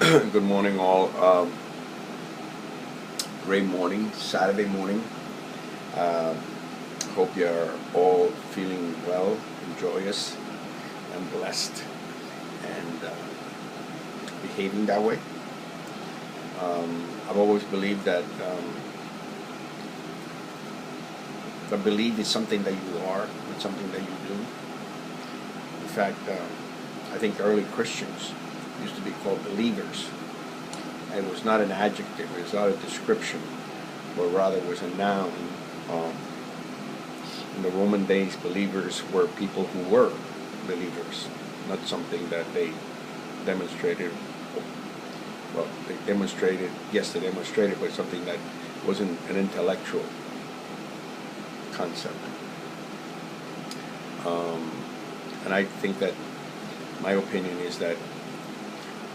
Good morning, all. Great morning, Saturday morning. Um Hope you're all feeling well, and joyous, and blessed, and behaving that way. I've always believed that the belief is something that you are, not something that you do. In fact, I think early Christians used to be called believers. It was not an adjective, it was not a description, but rather it was a noun. Um, in the Roman days, believers were people who were believers, not something that they demonstrated. Well, they demonstrated, yes, they demonstrated, but something that wasn't an intellectual concept. Um, and I think that my opinion is that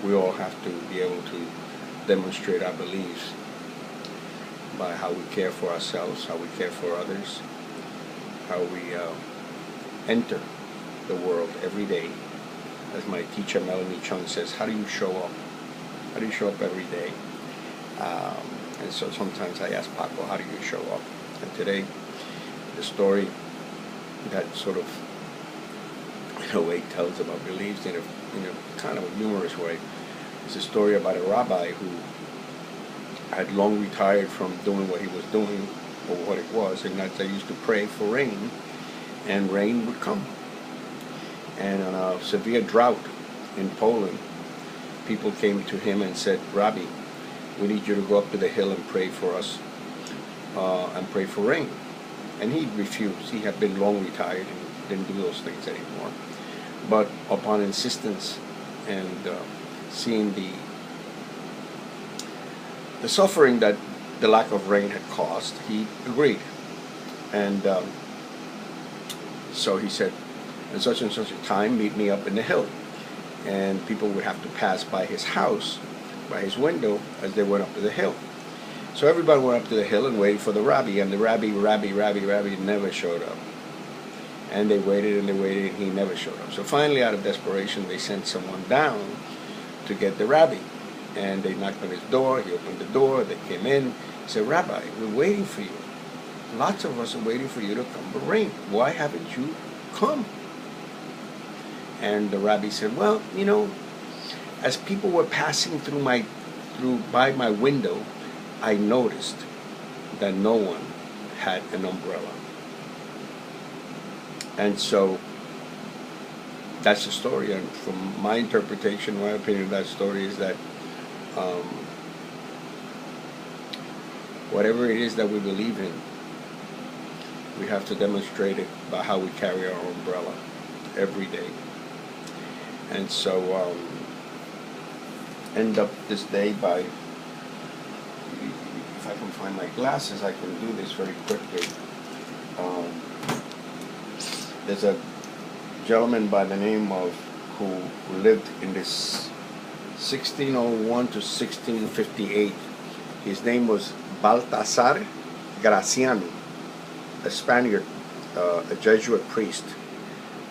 we all have to be able to demonstrate our beliefs by how we care for ourselves, how we care for others, how we enter the world every day. As my teacher Melanie Chung says, how do you show up? How do you show up every day? And so sometimes I ask Paco, how do you show up? And today, the story that sort of, in a way, tells about beliefs in a kind of a humorous way. It's a story about a rabbi who had long retired from doing what he was doing, or what it was, and that they used to pray for rain, and rain would come. And on a severe drought in Poland, people came to him and said, Rabbi, we need you to go up to the hill and pray for us, and pray for rain. And he refused. He had been long retired and didn't do those things anymore. But upon insistence and seeing the suffering that the lack of rain had caused, he agreed. And so he said, at such and such a time, meet me up in the hill. And people would have to pass by his house, by his window, as they went up to the hill. So everybody went up to the hill and waited for the rabbi, and the rabbi never showed up. And they waited and he never showed up. So finally, out of desperation, they sent someone down to get the rabbi. And they knocked on his door, he opened the door, they came in, he said, Rabbi, we're waiting for you. Lots of us are waiting for you to come for rain. Why haven't you come? And the rabbi said, well, as people were passing by my window, I noticed that no one had an umbrella. And so that's the story. And from my interpretation, my opinion of that story is that whatever it is that we believe in, we have to demonstrate it by how we carry our umbrella every day. And so end up this day by, if I can find my glasses, I can do this very quickly. There's a gentleman by the name of, who lived in this 1601 to 1658. His name was Baltasar Gracian, a Spaniard, a Jesuit priest.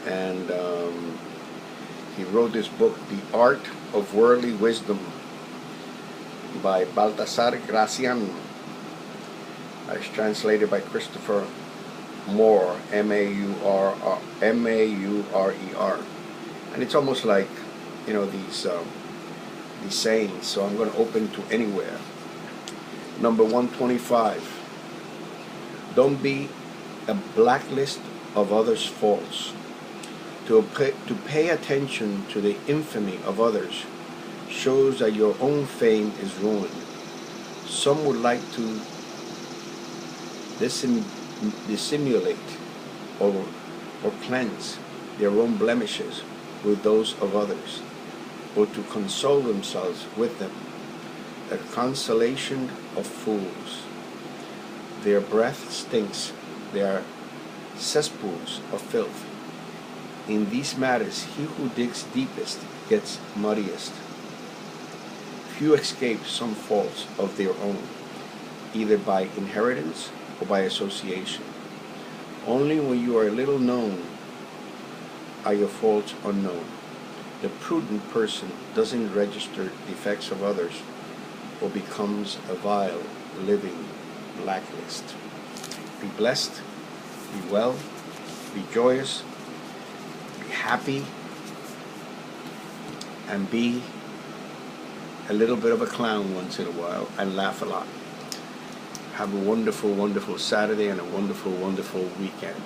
And he wrote this book, The Art of Worldly Wisdom, by Baltasar Gracian. It's translated by Christopher Moore, M-A-U-R-E-R. And it's almost like, these sayings. So I'm going to open to anywhere. Number 125. Don't be a blacklist of others' faults. To pay attention to the infamy of others shows that your own fame is ruined. Some would like to dissimulate or cleanse their own blemishes with those of others, or to console themselves with them. The consolation of fools. Their breath stinks. They are cesspools of filth. In these matters, he who digs deepest gets muddiest. Few escape some faults of their own, either by inheritance or by association. Only when you are a little known are your faults unknown. The prudent person doesn't register defects of others or becomes a vile, living blacklist. Be blessed, be well, be joyous, be happy, and be a little bit of a clown once in a while and laugh a lot. Have a wonderful, wonderful Saturday and a wonderful, wonderful weekend.